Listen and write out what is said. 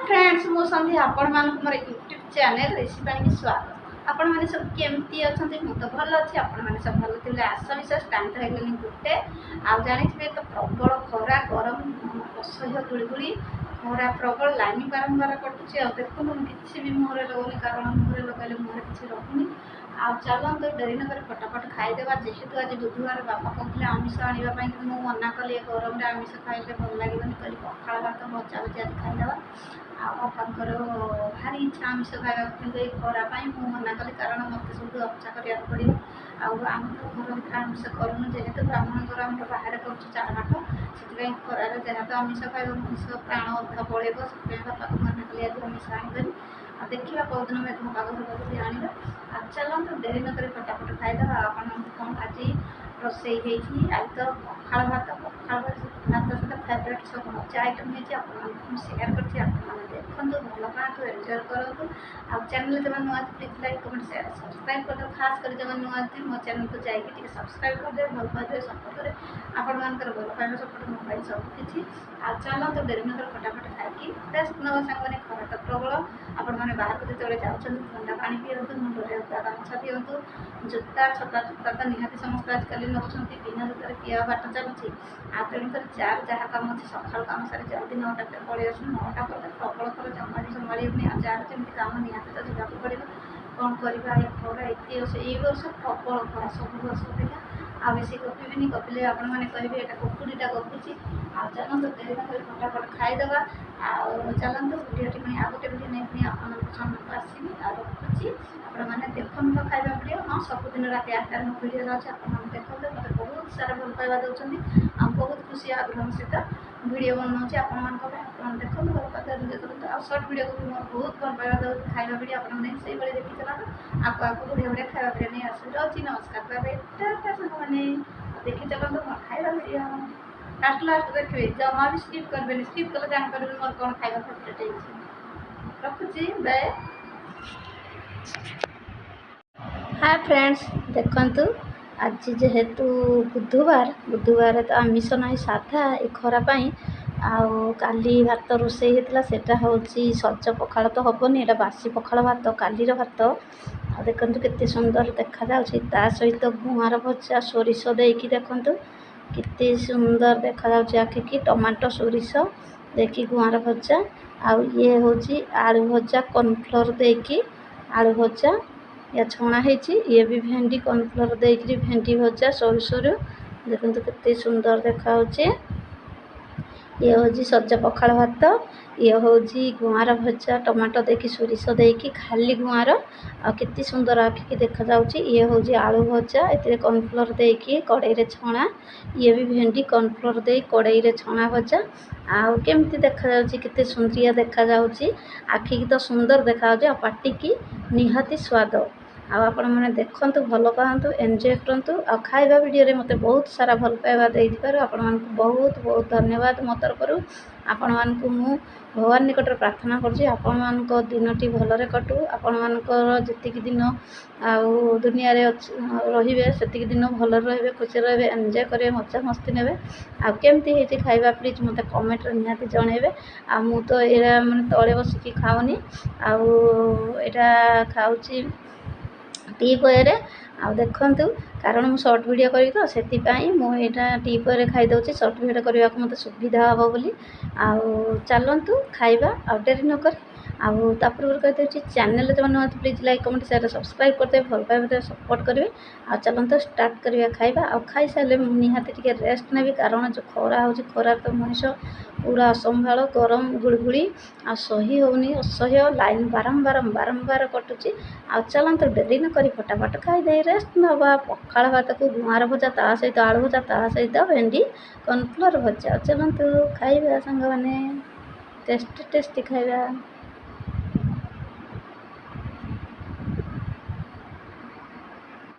Friends मो संध्या आपण मान मोर यूट्यूब चैनल रेसिपी की स्वागत। आपण माने सब केमती अछंती मु तो भल अछि। आपण माने सब भल थिले आशा विश्वास टाइम तो हेगले गुटे आ जानिथिबे तो प्रबल खरा गरम असह्य गुळगुळी खरा प्रबल लाइन बारंबार कटुची। आ देखो किसी भी मुहरे लगोनी कारण मुहरे लगाले मुहरे किसी रहुनी। आ चलते डेरी न कर फटाफट खाईदेवा। जेहेतु आज बुधवार बापा कहते आमिष आने मुझे मना कली गरम आमिष खाइले भल लगे कल पखाड़ भात भजा भजी आज खाईदेवा। बापांकर भारी इच्छा आमिष खावा कि खरापाई मुझे मना कली कारण मत सब अपेक्षा कराया पड़ो। आम तो घर भर आमिष करूँ जेहेतु ब्राह्मण घर आम बाहर कर चारमाठ से खरार जहाँ तो आमिष खाइब मनुष्य प्राण अधा पड़ेब से बापा को मना कली आज आमिष आनी। देखा कौदिन मेघ पाग होगा आने। चलते डेरी न कर फटाफट खाईदेवा। कौन आज रोसे आज तो पखाड़ भात भात सहित फेवरेट सब मजा आइटम होती सेयार कर देखो भल पातु एंजॉय करूँ। आ चैनल जब नुआ please like comment share subscribe कर दो। खास कर जब नुआ मो चैनल को जाइए सब्सक्राइब कर दे भल पाए सपोर्ट करे आपण मानकर भल पाए सपोर्ट मोबाइल सबकि। आ चलते डेरी न कर फटाफट खाई रेस्ट नवा सांगे खरा तो प्रबल। आपण मैंने बाहर को जो जाऊँ ठंडा पा पीतु मुंडे उदा गामछा दिंतु जूता छता जूता तो निहाती समस्त आजकल नौकरी बिना जूतार किए बाट चलुची। आ तेणुकर चार जहाँ कम अच्छे सका कम सारी जल्दी 9टा पलि आस 9टा पर प्रबल खर जमा संभाली जार जमी कम निहाती तो जावाक पड़ो। कौन करवा खरा ये वर्ष प्रबल खरा सब वर्ष अपेक्षा आ बेसी गपिबिनी गपिले आपण मैंने कहे यहाँ कुकुरीटा गपुची। आ चलते डेरी न कर फटाफट खाईदेवा। चलते भिडियो आ गोटे भिडियो नहीं आपको सामने आसवि रखुची। आपने देखो तो खाଇବା भिडियो हाँ सबुदिन रात 8टार मो भिडियो जाऊँगी आपने देखते मतलब बहुत सारा भल पाइबा दौरान आ बहुत खुशी आग्रह सहित भिडियो बनाऊँगी आप देखो भल पाते एंजॉय करूँ। आ सर्ट भिडियो को भी मोर बहुत भल पाइबा दौर खाଇବା भिडियो आपने से देखी चलाते आपको बढ़िया बढ़िया खाଇବା भिडियो नहीं आसूँ। नमस्कार बाय बाय टाटा मैंने देखी चलते खाଇବା भिडियो लास्ट देखिए जमा भी स्किप करेंगे स्किप कले जानपारे मोर कौन खाଇବା फेवरेट रखुची बाय। हाय फ्रेंड्स देखंतु आज जेहेतु बुधवार बुधवार तो आमिष ना साधा ए खरापाई आउ काली भात रोसे होता सेटा हूँ सज पखाड़ तो हेनी एटा बासी पखाड़ भात कालीर भात। आ देखु केते सुंदर देखा ता सहित गुआर भजा सोरिष देकी देखु केते सुंदर देखा आखिकी टमाटो सोरिष देखी गुआर भजा आउ ये हूँ आलू भजा कॉर्नफ्लोर देकी आलू भजा या छणा ये भी भेंडी कॉर्नफ्लोर देकरी भेंडी भजा सोरिषर देखो केते सुंदर देखा। ये हूँ सज पखाड़ भात ये हूँ गुआर भजा टमाटो देकी सोरिष देकी खाली गुआर आते सुंदर आखिकी देखा जाऊँगी। ये हूँ आलू भजा ए कॉर्नफ्लोर देकी कड़ाई छणा ये भी भेंडी कॉर्नफ्लोर दे कड़ाई छणा भजा आउ केमती देखा जाउची केते सुंदरिया देखा जाउची आखिकी तो सुंदर देखा जाउची आ पाटी की निहाती स्वाद। आपण मैंने देखंतु भल पातु एंजॉय करंतु आ खाଇବା वीडियो मते बहुत सारा भल पाइबा देइथिबारु आपण मानकु बहुत बहुत धन्यवाद। मो तरफरु आपण मानकु मु भगवान निकट प्रार्थना करछि आपण मानको दिनटी भलरे कटू आपण मानकर जतिक दिन आउ दुनिया रे रहिबे सेतिक दिन भलरे रहिबे खुशी रहिबे एंजॉय करिवे मजा मस्ती नेबे। आ केमती हेछि खाଇବା प्लीज मते कमेंट रे निहाती जणेबे। आ मु तो एरा माने तळे बसिकी खाउनी आउ एटा खाउछि टी पୟରେ आ देखंतु कारण मु शॉर्ट वीडियो करी तो सेतिपाई मु एटा टी पୟରେ खाई दउछि शॉर्ट वीडियो करबा को मते सुविधा हबो बोली। आ चलंतु खाइबा आ डेरी न कर आ तापर कहते चैनल जब नुआ please like comment share subscribe करते भल पाइबे सपोर्ट करेंगे। आ चलते स्टार्ट करवा खाइबा आ खाई सारे निहाती टिके रेस्ट नेबी कारण जो खरा हो खरा तो मनीष पूरा असंभाल गरम गुड़गुड़ी आ सही होनी असह्य लाइन बारंबार बारंबार कटुची। आ चलते डेरी न करी फटाफट खाईदे रेस्ट नवा पखाड़ भात को गुआर भजा ता सहित आलू भजा ता सहित भेंडी कॉर्नफ्लोर भजा चलते खाइबा सांग मैंने टेस्टी टेस्टी खाइबा।